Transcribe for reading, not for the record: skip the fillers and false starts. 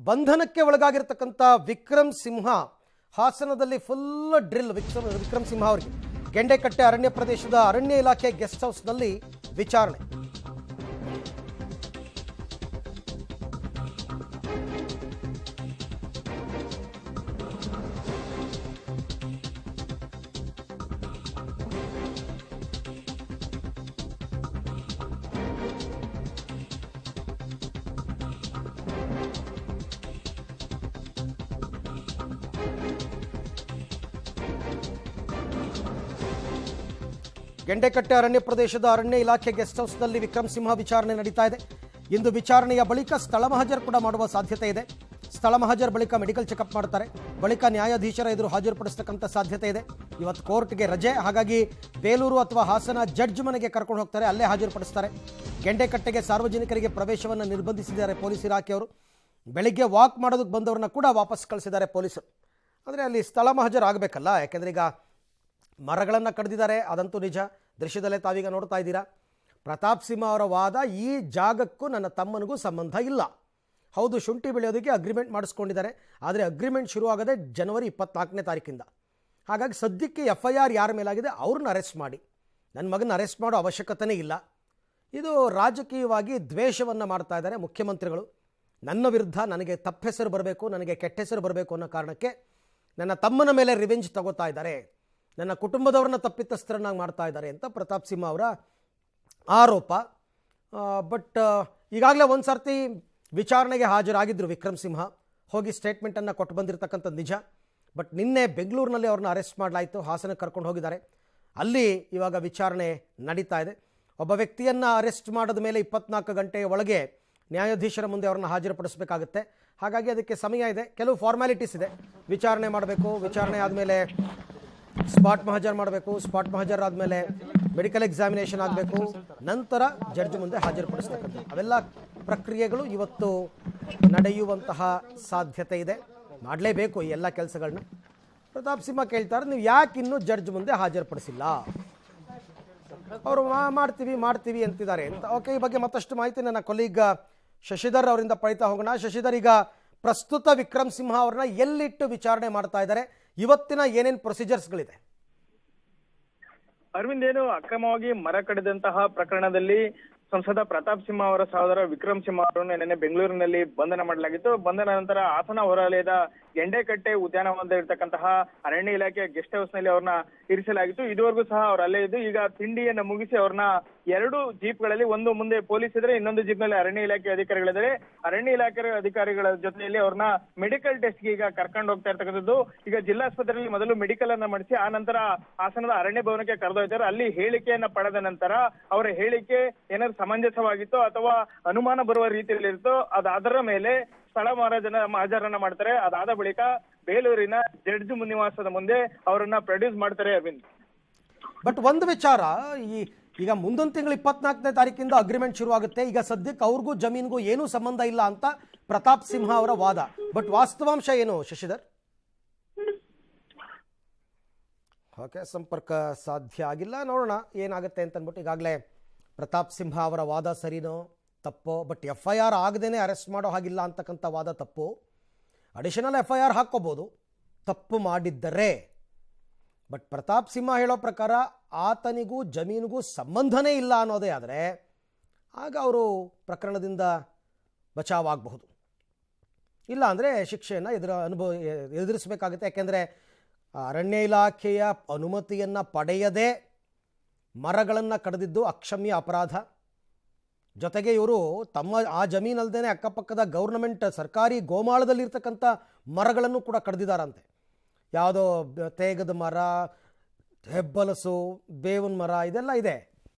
ಬಂಧನಕ್ಕೆ ಒಳಗಾಗಿರ್ತಕ್ಕಂಥ ವಿಕ್ರಮ್ ಸಿಂಹ ಹಾಸನದಲ್ಲಿ full drill. Vikram ಸಿಂಹ ಅವರಿಗೆ ಗೆಂಡೆಕಟ್ಟೆ ಅರಣ್ಯ ಪ್ರದೇಶದ ಅರಣ್ಯ ಇಲಾಖೆ ಗೆಸ್ಟ್ ಹೌಸ್ನಲ್ಲಿ ವಿಚಾರಣೆ. ಗೆಂಡೆಕಟ್ಟೆ ಅರಣ್ಯ ಪ್ರದೇಶದ ಅರಣ್ಯ ಇಲಾಖೆ ಗೆಸ್ಟ್ ಹೌಸ್ನಲ್ಲಿ ವಿಕ್ರಮ್ ಸಿಂಹ ವಿಚಾರಣೆ ನಡೀತಾ ಇದೆ. ಇಂದು ವಿಚಾರಣೆಯ ಬಳಿಕ ಸ್ಥಳ ಮಹಜರ್ ಕೂಡ ಮಾಡುವ ಸಾಧ್ಯತೆ ಇದೆ. ಸ್ಥಳ ಮಹಜರ್ ಬಳಿಕ ಮೆಡಿಕಲ್ ಚೆಕಪ್ ಮಾಡ್ತಾರೆ. ಬಳಿಕ ನ್ಯಾಯಾಧೀಶರ ಎದುರು ಹಾಜರುಪಡಿಸತಕ್ಕಂಥ ಸಾಧ್ಯತೆ ಇದೆ. ಇವತ್ತು ಕೋರ್ಟ್ಗೆ ರಜೆ, ಹಾಗಾಗಿ ಬೇಲೂರು ಅಥವಾ ಹಾಸನ ಜಡ್ಜ್ ಮನೆಗೆ ಕರ್ಕೊಂಡು ಹೋಗ್ತಾರೆ, ಅಲ್ಲೇ ಹಾಜರುಪಡಿಸ್ತಾರೆ. ಗೆಂಡೆಕಟ್ಟೆಗೆ ಸಾರ್ವಜನಿಕರಿಗೆ ಪ್ರವೇಶವನ್ನು ನಿರ್ಬಂಧಿಸಿದ್ದಾರೆ ಪೊಲೀಸ್ ಇಲಾಖೆಯವರು. ಬೆಳಿಗ್ಗೆ ವಾಕ್ ಮಾಡೋದಕ್ಕೆ ಬಂದವ್ರನ್ನ ಕೂಡ ವಾಪಸ್ ಕಳಿಸಿದ್ದಾರೆ ಪೊಲೀಸರು. ಅಂದರೆ ಅಲ್ಲಿ ಸ್ಥಳ ಮಹಜರ್ ಆಗಬೇಕಲ್ಲ, ಯಾಕೆಂದರೆ ಈಗ ಮರಗಳನ್ನು ಕಡಿದಿದ್ದಾರೆ, ಅದಂತೂ ನಿಜ. ದೃಶ್ಯದಲ್ಲೇ ತಾವೀಗ ನೋಡ್ತಾ ಇದ್ದೀರಾ. ಪ್ರತಾಪ್ ಸಿಂಹ ಅವರ ವಾದ, ಈ ಜಾಗಕ್ಕೂ ನನ್ನ ತಮ್ಮನಿಗೂ ಸಂಬಂಧ ಇಲ್ಲ. ಹೌದು, ಶುಂಠಿ ಬೆಳೆಯೋದಕ್ಕೆ ಅಗ್ರಿಮೆಂಟ್ ಮಾಡಿಸ್ಕೊಂಡಿದ್ದಾರೆ, ಆದರೆ ಅಗ್ರಿಮೆಂಟ್ ಶುರುವಾಗದೆ ಜನವರಿ 24ನೇ ತಾರೀಕಿಂದ. ಹಾಗಾಗಿ ಸದ್ಯಕ್ಕೆ FIR ಯಾರ ಮೇಲಾಗಿದೆ ಅವ್ರನ್ನ ಅರೆಸ್ಟ್ ಮಾಡಿ, ನನ್ನ ಮಗನ ಅರೆಸ್ಟ್ ಮಾಡೋ ಅವಶ್ಯಕತೆಯೇ ಇಲ್ಲ. ಇದು ರಾಜಕೀಯವಾಗಿ ದ್ವೇಷವನ್ನು ಮಾಡ್ತಾ ಇದ್ದಾರೆ ಮುಖ್ಯಮಂತ್ರಿಗಳು. ನನ್ನ ವಿರುದ್ಧ ನನಗೆ ತಪ್ಪ ಹೆಸರು ಬರಬೇಕು, ನನಗೆ ಕೆಟ್ಟ ಹೆಸರು ಬರಬೇಕು ಅನ್ನೋ ಕಾರಣಕ್ಕೆ ನನ್ನ ತಮ್ಮನ ಮೇಲೆ ರಿವೆಂಜ್ ತಗೋತಾ ಇದ್ದಾರೆ, ನನ್ನ ಕುಟುಂಬದವ್ರನ್ನ ತಪ್ಪಿತಸ್ಥರನ್ನಾಗಿ ಮಾಡ್ತಾ ಇದ್ದಾರೆ ಅಂತ ಪ್ರತಾಪ್ ಸಿಂಹ ಅವರ ಆರೋಪ. ಬಟ್ ಈಗಾಗಲೇ ಒಂದು ಸರ್ತಿ ವಿಚಾರಣೆಗೆ ಹಾಜರಾಗಿದ್ದರು ವಿಕ್ರಮ್ ಸಿಂಹ, ಹೋಗಿ ಸ್ಟೇಟ್ಮೆಂಟನ್ನು ಕೊಟ್ಟು ಬಂದಿರತಕ್ಕಂಥದ್ದು ನಿಜ. ಬಟ್ ನಿನ್ನೆ ಬೆಂಗಳೂರಿನಲ್ಲಿ ಅವ್ರನ್ನ ಅರೆಸ್ಟ್ ಮಾಡಲಾಯಿತು, ಹಾಸನಕ್ಕೆ ಕರ್ಕೊಂಡು ಹೋಗಿದ್ದಾರೆ. ಅಲ್ಲಿ ಇವಾಗ ವಿಚಾರಣೆ ನಡೀತಾ ಇದೆ. ಒಬ್ಬ ವ್ಯಕ್ತಿಯನ್ನು ಅರೆಸ್ಟ್ ಮಾಡಿದ ಮೇಲೆ 24 ಗಂಟೆಯ ಒಳಗೆ ನ್ಯಾಯಾಧೀಶರ ಮುಂದೆ ಅವ್ರನ್ನ ಹಾಜರುಪಡಿಸಬೇಕಾಗುತ್ತೆ. ಹಾಗಾಗಿ ಅದಕ್ಕೆ ಸಮಯ ಇದೆ, ಕೆಲವು ಫಾರ್ಮ್ಯಾಲಿಟೀಸ್ ಇದೆ. ವಿಚಾರಣೆ ಮಾಡಬೇಕು, ವಿಚಾರಣೆ ಆದಮೇಲೆ ಸ್ಪಾಟ್ ಮಹಜರ್ ಮಾಡಬೇಕು, ಸ್ಪಾಟ್ ಮಹಜರ್ ಆದಮೇಲೆ ಮೆಡಿಕಲ್ ಎಕ್ಸಾಮಿನೇಷನ್ ಆಗಬೇಕು, ನಂತರ ಜಡ್ಜ್ ಮುಂದೆ ಹಾಜರುಪಡಿಸ್ತಕ್ಕಂಥ ಅವೆಲ್ಲ ಪ್ರಕ್ರಿಯೆಗಳು ಇವತ್ತು ನಡೆಯುವಂತಹ ಸಾಧ್ಯತೆ ಇದೆ. ಮಾಡಲೇಬೇಕು ಈ ಎಲ್ಲ ಕೆಲಸಗಳನ್ನ. ಪ್ರತಾಪ್ ಸಿಂಹ ಕೇಳ್ತಾರೆ, ನೀವು ಯಾಕೆ ಇನ್ನೂ ಜಡ್ಜ್ ಮುಂದೆ ಹಾಜರುಪಡಿಸಿಲ್ಲ? ಅವರು ಮಾಡ್ತೀವಿ ಅಂತಿದ್ದಾರೆ ಅಂತ. ಓಕೆ, ಈ ಬಗ್ಗೆ ಮತ್ತಷ್ಟು ಮಾಹಿತಿ ನನ್ನ ಕೊಲೀಗ್ ಶಶಿಧರ್ ಅವರಿಂದ ಪಡಿತಾ ಹೋಗೋಣ. ಶಶಿಧರ್, ಈಗ ಪ್ರಸ್ತುತ ವಿಕ್ರಮ್ ಸಿಂಹ ಅವ್ರನ್ನ ಎಲ್ಲಿಟ್ಟು ವಿಚಾರಣೆ ಮಾಡ್ತಾ ಇದ್ದಾರೆ, ಇವತ್ತಿನ ಏನೇನು ಪ್ರೊಸೀಜರ್ಸ್ಗಳಿದೆ? ಅರವಿಂದ್, ಏನು ಅಕ್ರಮವಾಗಿ ಮರ ಕಡಿದಂತಹ ಪ್ರಕರಣದಲ್ಲಿ ಸಂಸದ ಪ್ರತಾಪ್ ಸಿಂಹ ಅವರ ಸಹೋದರ ವಿಕ್ರಮ್ ಸಿಂಹ ಅವರನ್ನು ನಿನ್ನೆ ಬೆಂಗಳೂರಿನಲ್ಲಿ ಬಂಧನ ಮಾಡಲಾಗಿತ್ತು. ಬಂಧನ ನಂತರ ಹಾಸನ ಹೊರವಲಯದ ಗೆಂಡೆಕಟ್ಟೆ ಉದ್ಯಾನವನದಲ್ಲಿರ್ತಕ್ಕಂತಹ ಅರಣ್ಯ ಇಲಾಖೆಯ ಗೆಸ್ಟ್ ಹೌಸ್ ನಲ್ಲಿ ಅವ್ರನ್ನ ಇರಿಸಲಾಗಿತ್ತು. ಇದುವರೆಗೂ ಸಹ ಅವ್ರು ಅಲ್ಲೇ ಇದ್ದು, ಈಗ ತಿಂಡಿಯನ್ನ ಮುಗಿಸಿ ಅವ್ರನ್ನ 2 ಜೀಪ್ಗಳಲ್ಲಿ, ಒಂದು ಮುಂದೆ ಪೊಲೀಸ್ ಇದ್ರೆ, ಇನ್ನೊಂದು ಜೀಪ್ ನಲ್ಲಿ ಅರಣ್ಯ ಇಲಾಖೆ ಅಧಿಕಾರಿಗಳಿದ್ದಾರೆ. ಅರಣ್ಯ ಇಲಾಖೆ ಅಧಿಕಾರಿಗಳ ಜೊತೆಯಲ್ಲಿ ಅವ್ರನ್ನ ಮೆಡಿಕಲ್ ಟೆಸ್ಟ್ಗೆ ಈಗ ಕರ್ಕೊಂಡು ಹೋಗ್ತಾ ಇರ್ತಕ್ಕಂಥದ್ದು. ಈಗ ಜಿಲ್ಲಾಸ್ಪತ್ರೆಯಲ್ಲಿ ಮೊದಲು ಮೆಡಿಕಲ್ ಅನ್ನ ಮಾಡಿಸಿ ಆ ನಂತರ ಹಾಸನದ ಅರಣ್ಯ ಭವನಕ್ಕೆ ಕರೆದೊಯ್ತಾರೆ. ಅಲ್ಲಿ ಹೇಳಿಕೆಯನ್ನ ಪಡೆದ ನಂತರ ಅವರ ಹೇಳಿಕೆ ಏನಾದ್ರು ಸಮಂಜಸವಾಗಿತ್ತೋ ಅಥವಾ ಅನುಮಾನ ಬರುವ ರೀತಿಯಲ್ಲಿ ಇರುತ್ತೋ ಅದರ ಮೇಲೆ ಸ್ಥಳ ಮಹಜರನ್ನ ಮಾಡ್ತಾರೆ. ಅದಾದ ಬಳಿಕ ಬೇಲೂರಿನ ಜಡ್ಜ್ ನಿವಾಸದ ಮುಂದೆ ಅವರನ್ನ ಪ್ರೊಡ್ಯೂಸ್ ಮಾಡ್ತಾರೆ. ಅರವಿಂದ್, ಬಟ್ ಒಂದು ವಿಚಾರ, ಈಗ ಮುಂದೊಂದು ತಿಂಗಳು 24ನೇ ತಾರೀಕಿಂದ ಅಗ್ರಿಮೆಂಟ್ ಶುರುವಾಗುತ್ತೆ. ಈಗ ಸದ್ಯಕ್ಕೆ ಅವ್ರಿಗೂ ಜಮೀನಿಗೂ ಏನೂ ಸಂಬಂಧ ಇಲ್ಲ ಅಂತ ಪ್ರತಾಪ್ ಸಿಂಹ ಅವರ ವಾದ. ಬಟ್ ವಾಸ್ತವಾಂಶ ಏನು ಶಶಿಧರ್? ಓಕೆ, ಸಂಪರ್ಕ ಸಾಧ್ಯ ಆಗಿಲ್ಲ. ನೋಡೋಣ ಏನಾಗುತ್ತೆ ಅಂತಂದ್ಬಿಟ್ಟು. ಈಗಾಗಲೇ ಪ್ರತಾಪ್ ಸಿಂಹ ಅವರ ವಾದ ಸರಿನೋ ತಪ್ಪೋ, ಬಟ್ FIR ಆಗದೇನೆ ಅರೆಸ್ಟ್ ಮಾಡೋ ಹಾಗಿಲ್ಲ ಅಂತಕ್ಕಂಥ ವಾದ ತಪ್ಪು. ಅಡಿಷನಲ್ FIR ಹಾಕ್ಕೋಬೋದು ತಪ್ಪು ಮಾಡಿದ್ದರೆ. ಬಟ್ ಪ್ರತಾಪ್ ಸಿಂಹ ಹೇಳೋ ಪ್ರಕಾರ ಆತನಿಗೂ ಜಮೀನಿಗೂ ಸಂಬಂಧನೇ ಇಲ್ಲ ಅನ್ನೋದೇ ಆದರೆ ಆಗ ಅವರು ಪ್ರಕರಣದಿಂದ ಬಚಾವಾಗಬಹುದು. ಇಲ್ಲ ಅಂದರೆ ಶಿಕ್ಷೆಯನ್ನು ಎದುರಿಸಬೇಕಾಗುತ್ತೆ. ಯಾಕೆಂದರೆ ಅರಣ್ಯ ಇಲಾಖೆಯ ಅನುಮತಿಯನ್ನು ಪಡೆಯದೆ ಮರಗಳನ್ನು ಕಡಿದಿದ್ದು ಅಕ್ಷಮ್ಯ ಅಪರಾಧ. ಜೊತೆಗೆ ಇವರು ಆ ಜಮೀನಲ್ಲದೇ ಅಕ್ಕಪಕ್ಕದ ಗೌರ್ನಮೆಂಟ್ ಸರ್ಕಾರಿ ಗೋಮಾಳದಲ್ಲಿರ್ತಕ್ಕಂಥ ಮರಗಳನ್ನು ಕೂಡ ಕಡಿದಿದ್ದಾರಂತೆ. ಯಾವುದೋ ತೇಗದ ಮರ, ಹೆಬ್ಬಲಸು, ಬೇವಿನ ಮರ, ಇದೆಲ್ಲ ಇದೆ.